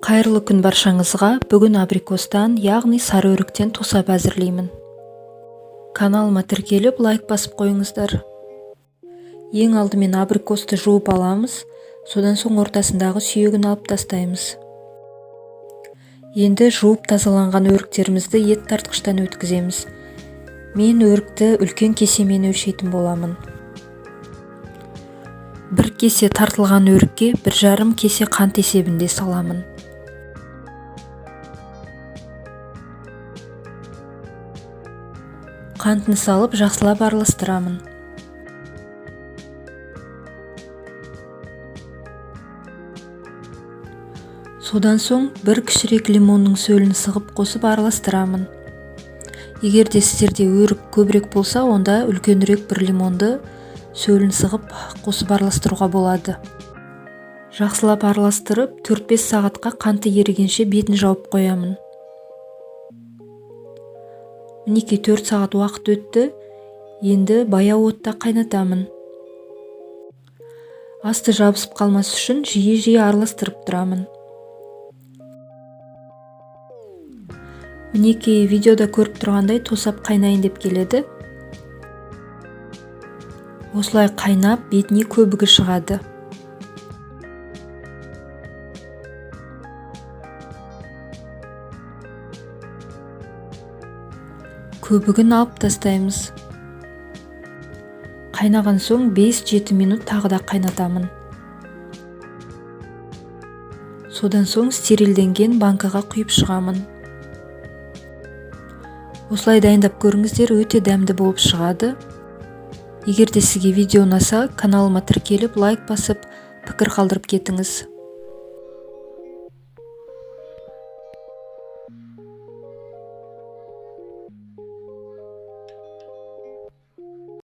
Қайырлы күн баршаңызға. Бүгін абрикостан, яғни сары өріктен тосап әзірлеймін. Каналыма тіркеліп, лайк басып қойыңыздар. Ең алдымен абрикосты жуып аламыз, содан соң ортасындағы сүйегін алып тастаймыз. Енді жуып тазаланған өріктерімізді ет тартқыштан өткіземіз. Мен өрікті үлкен кесемен өлшейтін боламын. 1 кесе тартылған өрікке 1,5 кесе қант есебінде саламын. Қантын салып жақсылап араластырамын. Содан соң 1 кішірек лимонның сөлін сығып қосып араластырамын. Егер де сіздерде өрік көбірек болса, онда үлкенірек 1 лимонды сөлін сығып қосып араластыруға болады. Жақсылап араластырып, 4-5 сағатқа қанты ерігенше бетін жауып қоямын. Мінекей 4 сағат уақыт өтті. Енді баяу отта қайнатамын. Асты жабысып қалмас үшін жиі араластырып тұрамын. Мінекей видеода көріп тұрғандай тосап қайнайын деп келеді. Осылай қайнап, бетіне көбігі шығады. Көбігін алып тастаймыз. Қайнаған соң 5-7 минут тағы да қайнатамын. Содан соң стерилденген банкаға құйып шығамын. Осылай дайындап көріңіздер, өте дәмді болып шығады. Егер де сізге видео ұнаса, каналыма тіркеліп, лайк басып, пікір қалдырып кетіңіз.